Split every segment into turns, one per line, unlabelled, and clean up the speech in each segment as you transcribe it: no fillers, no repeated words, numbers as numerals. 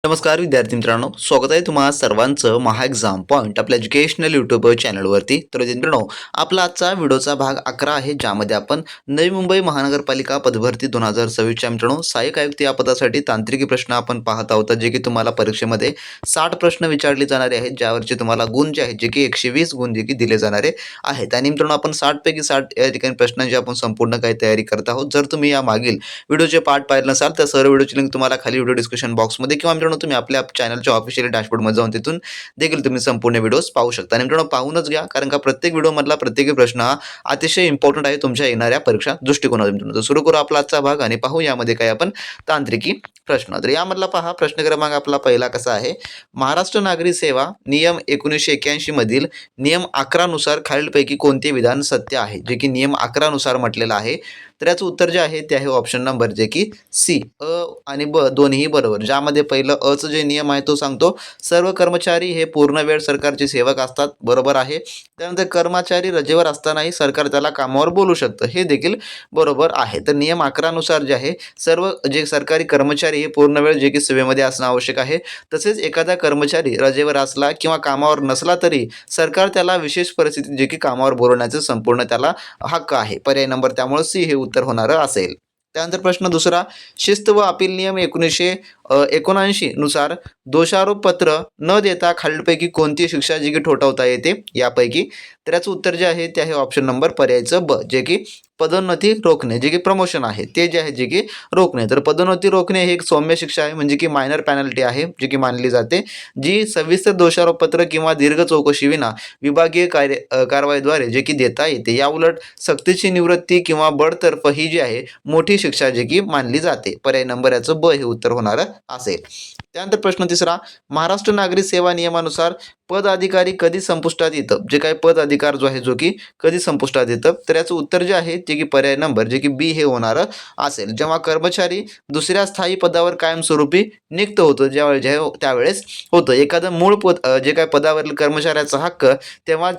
नमस्कार विद्यार्थी मित्रांनो, स्वागत आहे तुम्हा सर्वांचं महा एक्झाम पॉईंट आपल्या एज्युकेशनल यूट्यूब चॅनलवरती. तर मित्रांनो, आपला आजचा व्हिडिओचा भाग 11 आहे, ज्यामध्ये आपण नवी मुंबई महानगरपालिका पदभरती 2026च्या मित्रांनो सहाय्यक आयुक्त या पदासाठी तांत्रिकी प्रश्न आपण पाहत आहोत, जे की तुम्हाला परीक्षेमध्ये 60 प्रश्न विचारले जाणारे आहेत, ज्यावरचे तुम्हाला गुण जे आहेत जे की 120 गुण जे की दिले जाणारे आहेत. आणि मित्रांनो, आपण 60 पैकी 60 या ठिकाणी प्रश्नांची आपण संपूर्ण काही तयारी करत आहोत. जर तुम्ही या मागील व्हिडिओचे पार्ट पाहिले नसाल तर सर्व व्हिडिओची लिंक तुम्हाला खाली व्हिडिओ डिस्क्रिप्शन बॉक्समध्ये किंवा मित्रांनो तुम्ही आपल्या चॅनलच्या ऑफिशियल डॅशबोर्डमध्ये जाऊन तिथून देखील तुम्ही संपूर्ण व्हिडिओज पाहू शकता. आणि मित्रांनो, पाहूनच घ्या, कारण का प्रत्येक व्हिडिओमधला प्रत्येक प्रश्न हा अतिशय इम्पॉर्टंट आहे तुमच्या येणाऱ्या परीक्षा दृष्टिकोनातून. मित्रांनो, तर सुरू करू आपला आजचा भाग आणि पाहू यामध्ये काय आपण तांत्रिकी प्रश्न. तर यामधला पहा प्रश्न क्रमांक आपला पहिला कसा आहे. महाराष्ट्र नागरी सेवा नियम 1981 मधील नियम 11 नुसार खालीलपैकी कोणते विधान सत्य आहे, जे की नियम 11 नुसार म्हटलेलं आहे. तर याचं उत्तर जे आहे ते आहे ऑप्शन नंबर जे की सी, अ आणि ब दोन्ही बरोबर. ज्यामध्ये पहिलं अचं जे नियम आहे तो सांगतो सर्व कर्मचारी हे पूर्ण वेळ सरकारचे सेवक असतात, बरोबर आहे. त्यानंतर कर्मचारी रजेवर असतानाही सरकार त्याला कामावर बोलू शकतं, हे देखील बरोबर आहे. तर नियम 11 नुसार जे आहे सर्व जे सरकारी कर्मचारी हे पूर्ण वेळ जे की सेवेमध्ये असणं आवश्यक आहे. तसेच एखादा कर्मचारी रजेवर असला किंवा कामावर नसला तरी सरकार त्याला विशेष परिस्थितीत जे की कामावर बोलवण्याचं संपूर्ण त्याला हक्क आहे. पर्याय नंबर त्यामुळे सी हे उत्तर होणारं असेल. त्यानंतर प्रश्न दुसरा, शिस्त व अपील नियम 1979 नुसार दोषारोप पत्र न देता खालीलपैकी कोणती शिक्षा जी की ठोठावता येते यापैकी. तर याचं उत्तर जे आहे ते आहे ऑप्शन नंबर पर्यायचं ब, जे की पदोन्नती रोखणे, जे की प्रमोशन आहे ते जे आहे जे की रोखणे. तर पदोन्नती रोखणे ही एक सौम्य शिक्षा आहे, म्हणजे की मायनर पॅनल्टी आहे जी की मानली जाते, जी सविस्तर दोषारोपपत्र किंवा दीर्घ चौकशीविना विभागीय कारवाईद्वारे जे की देता येते. या उलट सक्तीची निवृत्ती किंवा बडतर्फ ही जी आहे मोठी शिक्षा जे की मानली जाते. पर्याय नंबर याचं ब हे उत्तर होणार असेल. त्यानंतर प्रश्न तिसरा, महाराष्ट्र नागरी सेवा नियमानुसार पद अधिकारी कधी संपुष्टात येतं, जे काही पद अधिकार जो आहे जो की कधी संपुष्टात येतं. तर याचं उत्तर जे आहे ते की पर्याय नंबर जे की बी हे होणार असेल, जेव्हा कर्मचारी दुसऱ्या स्थायी पदावर कायमस्वरूपी नियुक्त होतो, त्यावेळेस होतं. एखादं मूळ पद जे काही पदावरील कर्मचाऱ्याचा हक्क तेव्हा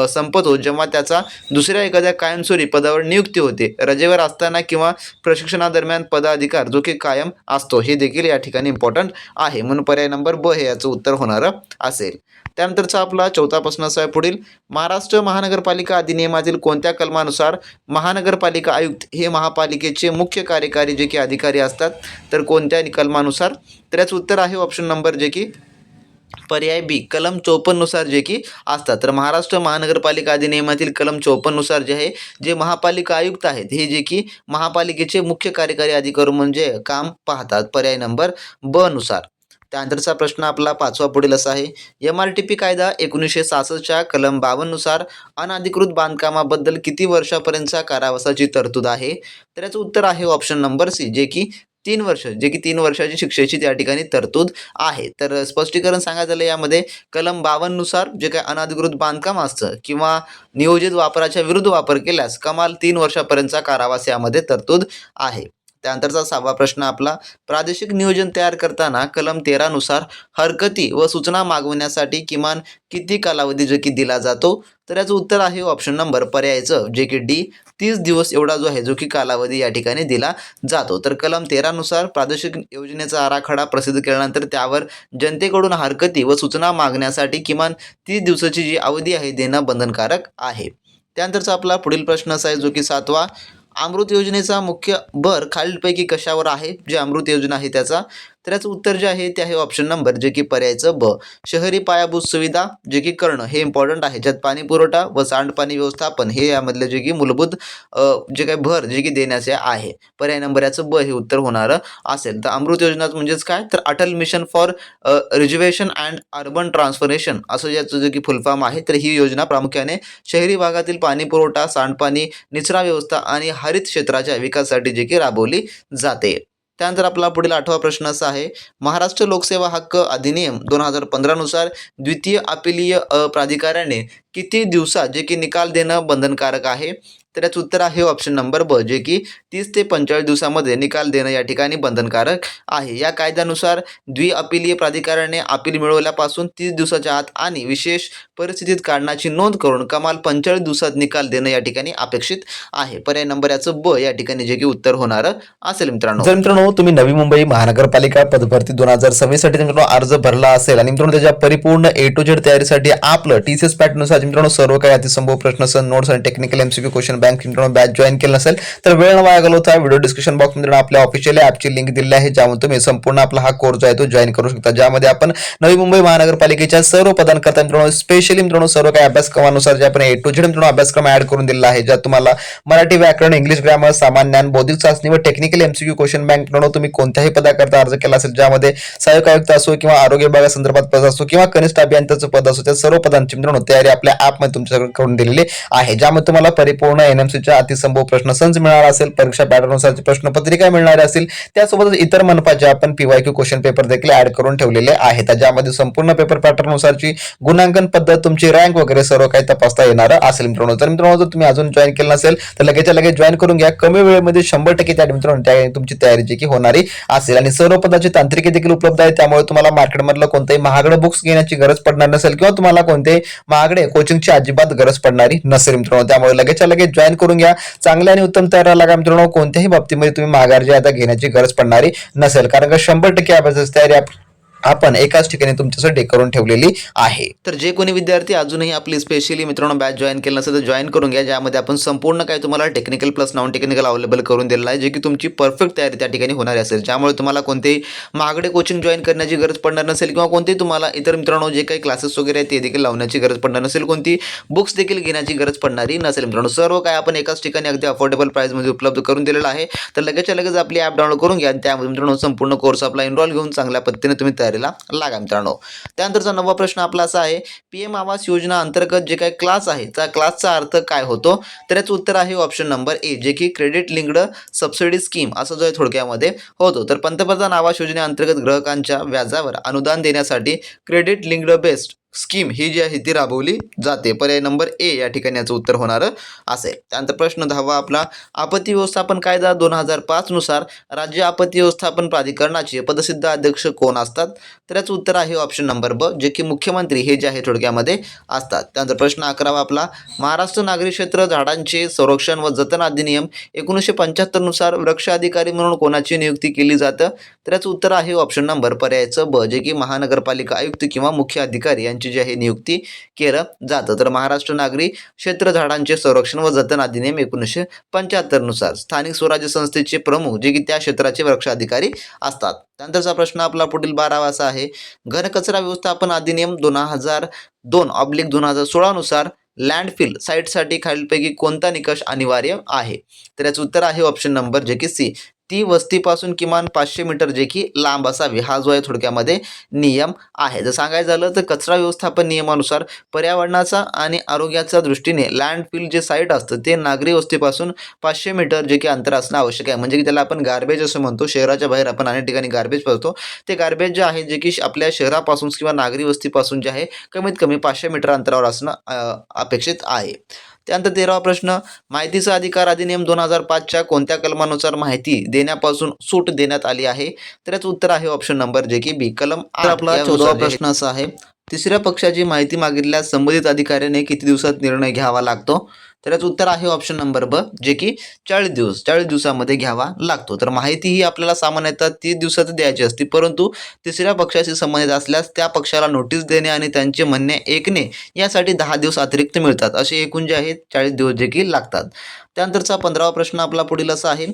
संपतो जेव्हा त्याचा दुसऱ्या एखाद्या कायमस्वरूपी पदावर नियुक्ती होते. रजेवर असताना किंवा प्रशिक्षणादरम्यान पदाधिकार जो की कायम असतो, हे देखील या ठिकाणी इम्पॉर्टंट आहे. म्हणून पर्याय नंबर ब हे याचं उत्तर होणार असेल. त्यानंतरचा आपला चौथा प्रश्न असा आहे पुढील, महाराष्ट्र महानगरपालिका अधिनियमातील कोणत्या कलमानुसार महानगरपालिका आयुक्त हे महापालिकेचे मुख्य कार्यकारी जे की अधिकारी असतात. तर कोणत्या कलमानुसार. तर याचं उत्तर आहे ऑप्शन नंबर जे की पर्याय बी, कलम 54 नुसार जे की असतात. तर महाराष्ट्र महानगरपालिका अधिनियमातील कलम 54 नुसार जे आहे जे महापालिका आयुक्त आहेत हे जे की महापालिकेचे मुख्य कार्यकारी अधिकारी म्हणजे काम पाहतात. पर्याय नंबर ब नुसार. त्यानंतरचा प्रश्न आपला पाचवा पुढील असा आहे, MRTP कायदा 1966च्या कलम 52 नुसार अनधिकृत बांधकामाबद्दल किती वर्षापर्यंतच्या कारावासाची तरतूद आहे. तर याचं उत्तर आहे ऑप्शन नंबर सी, जे की 3 वर्ष, जे की 3 वर्षाची शिक्षेची त्या ठिकाणी तरतूद आहे. तर स्पष्टीकरण सांगायचं झालं यामध्ये कलम 52 नुसार जे काही अनधिकृत बांधकाम असतं किंवा नियोजित वापराच्या विरुद्ध वापर केल्यास कमाल 3 वर्षापर्यंतचा कारावास यामध्ये तरतूद आहे. त्यानंतरचा 6वा प्रश्न आपला, प्रादेशिक नियोजन तयार करताना कलम 13 नुसार हरकती व सूचना मागवण्यासाठी किमान किती कालावधी जो की दिला जातो. तर याचं उत्तर आहे ऑप्शन नंबर पर्यायचं जे की डी, 30 दिवस एवढा जो आहे जो की कालावधी या ठिकाणी दिला जातो. तर कलम 13 नुसार प्रादेशिक योजनेचा आराखडा प्रसिद्ध केल्यानंतर त्यावर जनतेकडून हरकती व सूचना मागण्यासाठी किमान 30 दिवसाची जी अवधी आहे देणं बंधनकारक आहे. त्यानंतरचा आपला पुढील प्रश्न असा आहे जो की 7वा, अमृत योजनेचा मुख्य भर खालीलपैकी कशावर आहे. जे अमृत योजना आहे त्याचा. तर याचं उत्तर जे आहे ते आहे ऑप्शन नंबर जे की पर्यायचं ब, शहरी पायाभूत सुविधा जे की करणं हे इम्पॉर्टंट आहे, ज्यात पाणी पुरवठा व सांडपाणी व्यवस्थापन हे यामधले जे की मूलभूत जे काही भर जे की देण्याचे आहे. पर्याय नंबर याचं ब हे उत्तर होणारं असेल. तर अमृत योजना म्हणजेच काय, तर Atal mission for reservation and urban transformation असं याचं जे की फुलफॉर्म आहे. तर ही योजना प्रामुख्याने शहरी भागातील पाणी पुरवठा, सांडपाणी, निचरा व्यवस्था आणि हरित क्षेत्राच्या विकासासाठी जे की राबवली जाते. त्यानंतर आपला पुढील 8वा प्रश्न असा आहे, महाराष्ट्र लोकसेवा हक्क अधिनियम 2015 नुसार द्वितीय अपीलीय प्राधिकाऱ्याने किती दिवसात जे की निकाल देणं बंधनकारक आहे. तर याचं उत्तर आहे ऑप्शन नंबर ब, जे की 30 ते 45 दिवसामध्ये निकाल देणं या ठिकाणी बंधनकारक आहे. या कायद्यानुसार द्विअपिलीय प्राधिकरणाने अपील मिळवल्यापासून 30 दिवसाच्या आत आणि विशेष परिस्थितीत कारणाची नोंद करून कमाल 45 दिवसात निकाल देणं या ठिकाणी अपेक्षित आहे. पर्याय नंबर याचं ब या ठिकाणी जे की उत्तर होणार असेल मित्रांनो.
जर मित्रांनो तुम्ही नवी मुंबई महानगरपालिका पदभरती 2026 साठी मित्रांनो अर्ज भरला असेल आणि मित्रांनो त्याच्या परिपूर्ण ए टू झेड तयारीसाठी आपलं टीसीएस पॅटर्ननुसार मित्रांनो सर्व काही अतिसंभव प्रश्न नोट्स आणि टेक्निकल एमसीक्यू क्वेश्चन बँक मित्रांनो बॅच जॉईन केलं नसेल तर वेळ न वाया घालवता व्हिडिओ डिस्क्रिप्शन बॉक्स मध्ये आपल्या ऑफिशियल ॲपची लिंक दिली आहे, ज्यामध्ये तुम्ही संपूर्ण आपला हा कोर्स जो आहे तो जॉईन करू शकता, ज्यामध्ये आपण नवी मुंबई महानगरपालिकेच्या सर्व पदांकरता मित्रांनो स्पेशली मित्रांनो सर्व काही अभ्यासक्रमानुसार जे आपण ए टू झेड मित्रांनो अभ्यासक्रम ऍड करून दिलेला आहे, ज्यात तुम्हाला मराठी व्याकरण, इंग्लिश ग्रामर, सामान्य ज्ञान, बौद्धिक चाचणी व टेक्निकल एमसीक्यू क्वेश्चन बँक मित्रांनो तुम्ही कोणत्याही पदाकरता अर्ज केला असेल, ज्यामध्ये सहाय्यक आयुक्त असो किंवा आरोग्य विभागासंदर्भात पद असो किंवा कनिष्ठ अभियंत्याचं पद असो, त्या सर्व पदांची मित्रांनो तयारी आपल्या ॲपमध्ये तुमच्याकडे करून दिलेली आहे, ज्यामध्ये तुम्हाला परिपूर्ण एनएमसीच्या अतिसंभव प्रश्न संच मिळणार असेल, परीक्षा पॅटर्ननुसारची प्रश्नपत्रिका मिळणार असेल, त्यासोबतच इतर मनपाचे आपण पीवायक्यू क्वेश्चन पेपर देखील ऍड करून ठेवलेले आहेत, ज्यामध्ये संपूर्ण पेपर पॅटर्ननुसारची गुणांकन पद्धत, तुमची रँक वगैरे सर्व काही तपासता येणार असेल मित्रांनो. तर मित्रांनो जर तुम्ही अजून जॉईन केलं नसेल तर लगेच जॉईन करून घ्या. कमी वेळेमध्ये 100% त्या मित्रांनो तुमची तयारी जी की होणारी असेल आणि सर्व पदाची तांत्रिके देखील उपलब्ध आहे, त्यामुळे तुम्हाला मार्केटमधलं कोणतेही महागडे बुक्स घेण्याची गरज पडणार नसेल किंवा तुम्हाला कोणतेही महागडे कोचिंगची अजिबात गरज पडणारी नसेल मित्रांनो. त्यामुळे लगेच जॉईन करून घ्या. चांगल्या आणि उत्तम तयारी लागा मित्रांनो. कोणत्याही बाबतीमध्ये तुम्ही माघार जी आता घेण्याची गरज पडणारी नसेल, कारण का 100% अभ्यासाची तयारी आपण एकाच ठिकाणी तुमच्यासाठी करून ठेवलेली आहे.
तर जे कोणी विद्यार्थी अजूनही आपली स्पेशली मित्रांनो बॅच जॉईन केलं नसेल तर जॉईन करून घ्या, ज्यामध्ये आपण संपूर्ण काही तुम्हाला technical plus non technical available करून दिलेलं आहे, जे की तुमची परफेक्ट तयारी त्या ठिकाणी होणार असेल, ज्यामुळे तुम्हाला कोणतेही महागडे कोचिंग जॉईन करण्याची गरज पडणार नसेल किंवा कोणतेही तुम्हाला इतर मित्रांनो जे काही क्लासेस वगैरे आहेत ते देखील लावण्याची गरज पडणार नसेल, कोणती बुक्स देखील घेण्याची गरज पडणारी नसेल मित्रांनो. सर्व काय आपण एकाच ठिकाणी अगदी अफोर्डेबल प्राईसमध्ये उपलब्ध करून दिलेलं आहे. तर लगेच आपली ॲप डाउनलोड करून घ्या आणि त्यामध्ये मित्रांनो संपूर्ण कोर्स आपला एनरोल घेऊन चांगल्या पद्धतीने तुम्ही तयारीला लागा मित्रांनो. त्यानंतरचा नववा प्रश्न आपला असा आहे, पीएम आवास योजना अंतर्गत जे काही क्लास आहे त्या क्लासचा अर्थ काय होतो? तर याचं उत्तर आहे ऑप्शन नंबर ए, जे की क्रेडिट लिंक्ड सबसिडी स्कीम असं जो आहे थोडक्यामध्ये होतो. तर पंतप्रधान आवास योजनेअंतर्गत ग्राहकांच्या व्याजावर अनुदान देण्यासाठी क्रेडिट लिंक्ड बेस्ड स्कीम ही जी आहे ती राबवली जाते. पर्याय नंबर ए या ठिकाणी याचं उत्तर होणार असेल. त्यानंतर प्रश्न 10वा आपला, आपत्ती व्यवस्थापन कायदा 2005 नुसार राज्य आपत्ती व्यवस्थापन प्राधिकरणाचे पदसिद्ध अध्यक्ष कोण असतात? तर याचं उत्तर आहे ऑप्शन नंबर ब, जे की मुख्यमंत्री हे जे आहे थोडक्यामध्ये असतात. त्यानंतर प्रश्न 11वा आपला, महाराष्ट्र नागरी क्षेत्र झाडांचे संरक्षण व जतन अधिनियम 1975 नुसार वृक्ष अधिकारी म्हणून कोणाची नियुक्ती केली जातं? तर याचं उत्तर आहे ऑप्शन नंबर पर्यायचं ब, जे की महानगरपालिका आयुक्त किंवा मुख्य अधिकारी यांची जी आहे नियुक्ती केलं जातं. तर महाराष्ट्र नागरी क्षेत्र झाडांचे संरक्षण व जतन अधिनियम 1975 नुसार स्थानिक स्वराज्य संस्थेचे प्रमुख जे की त्या क्षेत्राचे वृक्ष अधिकारी असतात. त्यानंतरचा प्रश्न आपला पुढील 12वा असा आहे, घनकचरा व्यवस्थापन अधिनियम 2002/2016 नुसार लँडफिल साईटसाठी खालीलपैकी कोणता निकष अनिवार्य आहे? तर याचं उत्तर आहे ऑप्शन नंबर जे की सी, ती वस्तीपासून किमान 500 मीटर जे की लांब असावी, हा जो आहे थोडक्यामध्ये नियम आहे. जर सांगायचं झालं तर कचरा व्यवस्थापन नियमानुसार पर्यावरणाचा आणि आरोग्याच्या दृष्टीने लँडफिल जे साईट असतं ते नागरी वस्तीपासून 500 मीटर जे की अंतर असणं आवश्यक आहे. म्हणजे की त्याला आपण गार्बेज असं म्हणतो. शहराच्या बाहेर आपण अनेक ठिकाणी गार्बेज पाहतो, ते गार्बेज जे आहे जे की आपल्या शहरापासून किंवा नागरी वस्तीपासून जे आहे कमीत कमी 500 मीटर अंतरावर असणं अपेक्षित आहे. त्यानंतर 13वा प्रश्न, माहितीचा अधिकार अधिनियम 2005च्या कोणत्या कलमानुसार माहिती देण्यापासून सूट देण्यात आली आहे? तर याचं उत्तर आहे ऑप्शन नंबर जे की बी, कलम 8. आपला 14वा प्रश्न असा आहे, तिसऱ्या पक्षाची माहिती मागितल्यास संबंधित अधिकाऱ्याने किती दिवसात निर्णय घ्यावा लागतो? तर याचं उत्तर आहे ऑप्शन नंबर ब, जे की 40 दिवसामध्ये घ्यावा लागतो. तर माहिती ही आपल्याला सामान्यतः 30 दिवसात द्यायची असते, परंतु तिसऱ्या पक्षाशी संबंधित असल्यास त्या पक्षाला नोटीस देणे आणि त्यांचे म्हणणे ऐकणे यासाठी 10 दिवस अतिरिक्त मिळतात. असे एकूण जे आहेत 40 दिवस जे की लागतात. त्यानंतरचा 15वा प्रश्न आपला पुढील असा आहे,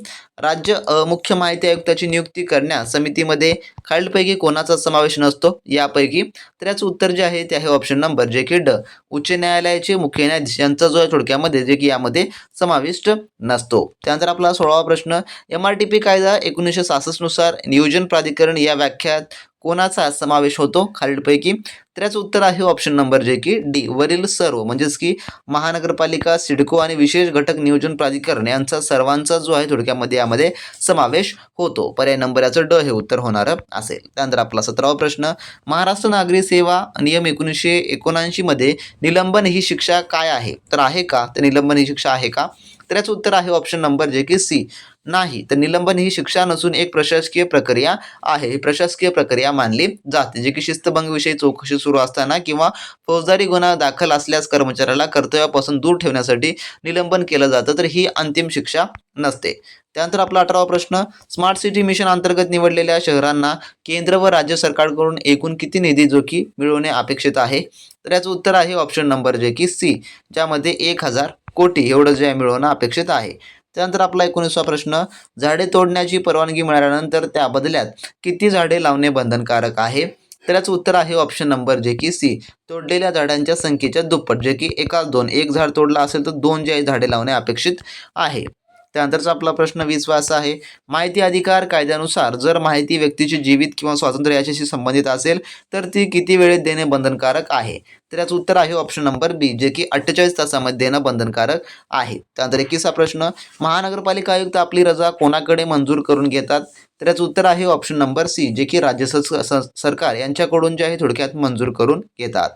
राज्य मुख्य माहिती आयुक्ताची नियुक्ती करण्यास समितीमध्ये खालीलपैकी कोणाचा समावेश नसतो यापैकी? तर याचं उत्तर जे आहे ते आहे ऑप्शन नंबर जे की ड, उच्च न्यायालयाचे मुख्य न्यायाधीश यांचा जो आहे थोडक्यामध्ये जे की यामध्ये समाविष्ट नसतो. त्यानंतर आपला 16वा प्रश्न, MRTP कायदा 1966 नुसार नियोजन प्राधिकरण या व्याख्यात कोणाचा समावेश होतो खालीलपैकी? तर याचं उत्तर आहे ऑप्शन नंबर जे की डी, वरील सर्व. म्हणजेच की महानगरपालिका, सिडको आणि विशेष घटक नियोजन प्राधिकरण यांचा सर्वांचा जो आहे थोडक्यामध्ये यामध्ये समावेश होतो. पर्याय नंबर याचं ड हे उत्तर होणार असेल. त्यानंतर आपला 17वा प्रश्न, महाराष्ट्र नागरी सेवा नियम 1979 मध्ये निलंबन ही शिक्षा काय आहे? तर आहे का? तर निलंबन ही शिक्षा आहे का? तर याचं उत्तर आहे ऑप्शन नंबर जे की सी नाही. तर निलंबन ही शिक्षा नसून एक प्रशासकीय प्रक्रिया आहे. ही प्रशासकीय प्रक्रिया मानली जाते, जे की शिस्तभंगविषयी चौकशी सुरू असताना किंवा फौजदारी गुन्हा दाखल असल्यास कर्मचाऱ्याला कर्तव्यापासून दूर ठेवण्यासाठी निलंबन केलं जातं, तर ही अंतिम शिक्षा नसते. त्यानंतर आपला 18वा प्रश्न, स्मार्ट सिटी मिशन अंतर्गत निवडलेल्या शहरांना केंद्र व राज्य सरकारकडून एकूण किती निधी जो की मिळवणे अपेक्षित आहे? तर याचं उत्तर आहे ऑप्शन नंबर जे की सी, ज्यामध्ये 1000 कोटी एवढं जे आहे मिळवणं अपेक्षित आहे. त्यानंतर आपला 19वा प्रश्न, झाडे तोडण्याची परवानगी मिळाल्यानंतर त्या बदल्यात किती झाडे लावणे बंधनकारक आहे? तर याचं उत्तर आहे ऑप्शन नंबर जे की सी, तोडलेल्या झाडांच्या संख्येच्या दुप्पट, जे की एकाच 2 एक झाड तोडला असेल तर 2 जे आहे झाडे लावणे अपेक्षित आहे. त्यानंतरचा आपला प्रश्न 20वा असा आहे, माहिती अधिकार कायद्यानुसार जर माहिती व्यक्तीचे जीवित किंवा स्वातंत्र्य याच्याशी संबंधित असेल तर ती किती वेळेत देणे बंधनकारक आहे? तर याचं उत्तर आहे ऑप्शन नंबर बी, जे की 48 तासामध्ये देणं बंधनकारक आहे. त्यानंतर 21वा प्रश्न, महानगरपालिका आयुक्त आपली रजा कोणाकडे मंजूर करून घेतात? तर याचं उत्तर आहे ऑप्शन नंबर सी, जे की राज्य सरकार यांच्याकडून जे आहे थोडक्यात मंजूर करून घेतात.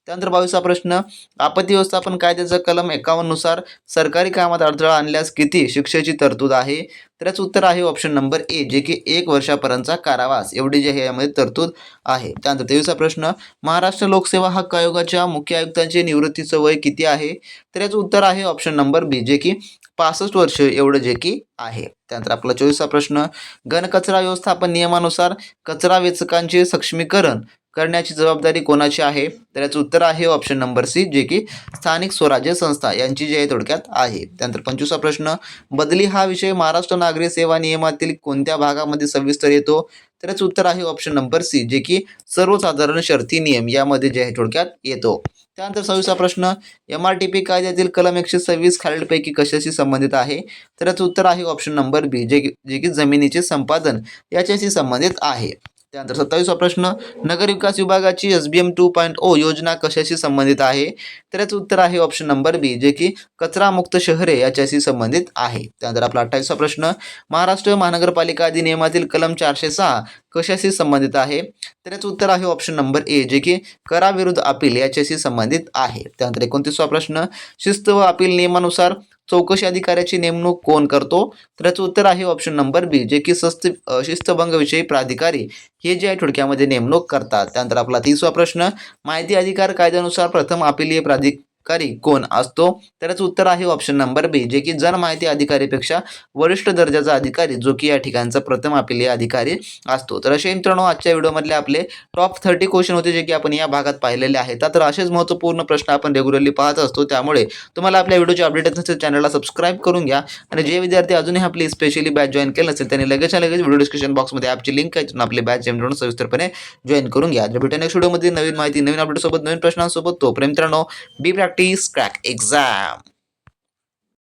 त्यानंतर 22वा प्रश्न, आपत्ती व्यवस्थापन कायद्याचा कलम 51 नुसार सरकारी कामात अडथळा आणल्यास किती शिक्षेची तरतूद आहे? तर याचं उत्तर आहे ऑप्शन नंबर ए, जे की 1 वर्षापर्यंतचा कारावास एवढी जे आहे यामध्ये तरतूद आहे. त्यानंतर 23वा प्रश्न, महाराष्ट्र लोकसेवा हक्क आयोगाच्या मुख्य आयुक्तांचे निवृत्तीचं वय किती आहे? तर याचं उत्तर आहे ऑप्शन नंबर बी, जे की 65 वर्ष एवढं जे की आहे. त्यानंतर आपला 24वा प्रश्न, घनकचरा व्यवस्थापन नियमानुसार कचरा वेचकांचे सक्षमीकरण करण्याची जबाबदारी कोणाची आहे? तर याचं उत्तर आहे ऑप्शन नंबर सी, जे की स्थानिक स्वराज्य संस्था यांची जी आहे थोडक्यात आहे. त्यानंतर 25वा प्रश्न, बदली हा विषय महाराष्ट्र नागरी सेवा नियमातील कोणत्या भागामध्ये सविस्तर येतो? तर याचं उत्तर आहे ऑप्शन नंबर सी, जे की सर्वसाधारण शर्ती नियम यामध्ये जे आहे थोडक्यात येतो. त्यानंतर 26वा प्रश्न, MRTP कायद्यातील कलम 126 खालीलपैकी कशाशी संबंधित आहे? तर याचं उत्तर आहे ऑप्शन नंबर बी, जे की जमिनीचे संपादन याच्याशी संबंधित आहे. त्यानंतर 27वा प्रश्न, नगरविकास विभागाची SBM 2.0 योजना कशाशी संबंधित आहे? तर याचं उत्तर आहे ऑप्शन नंबर बी, जे की कचरामुक्त शहरे याच्याशी संबंधित आहे. त्यानंतर आपला 28वा प्रश्न, महाराष्ट्र महानगरपालिका अधिनियमातील कलम 406 कशाशी संबंधित आहे? तर याचं उत्तर आहे ऑप्शन नंबर ए, जे की कराविरुद्ध अपील याच्याशी संबंधित आहे. त्यानंतर 29वा प्रश्न, शिस्त व अपील नियमानुसार चौकशी अधिकाऱ्याची नेमणूक कोण करतो? तर याचं उत्तर आहे ऑप्शन नंबर बी, जे की शिस्तभंगविषयी प्राधिकारी हे जे आहे थोडक्यामध्ये नेमणूक करतात. त्यानंतर आपला 30वा प्रश्न, माहिती अधिकार कायद्यानुसार प्रथम अपीलीय प्राधिकारी कोण असतो? तर याचं उत्तर आहे ऑप्शन नंबर बी, जे की जनमाहिती अधिकारीपेक्षा वरिष्ठ दर्जाचा अधिकारी, जो की या ठिकाणचा प्रथम अपीलीय अधिकारी असतो. तर असे मित्रांनो आजच्या व्हिडिओमधले आपले टॉप 30 क्वेश्चन होते, जे की आपण या भागात पाहिलेले आहेत. तर असेच महत्त्वपूर्ण प्रश्न आपण रेग्युलरली पाहत असतो, त्यामुळे तुम्हाला आपल्या व्हिडिओचे अपडेट नसेल चॅनलला सबस्क्राईब करून घ्या. आणि जे विद्यार्थी अजूनही आपली स्पेशली बॅच जॉईन केलं नसेल त्यांनी लगेच व्हिडिओ डिस्क्रिप्शन बॉक्समध्ये ॲपची लिंक आहे, आपली बॅच मित्रांनो सविस्तरपणे जॉईन करून घ्या. तर भेटूया नेक्स्ट व्हिडिओमध्ये नवीन माहिती, नवीन अपडेटसोबत, नवीन प्रश्नांसोबत. तोपर्यंत मित्रांनो, बी प्रॅक्टिस क्रॅक एक्झाम.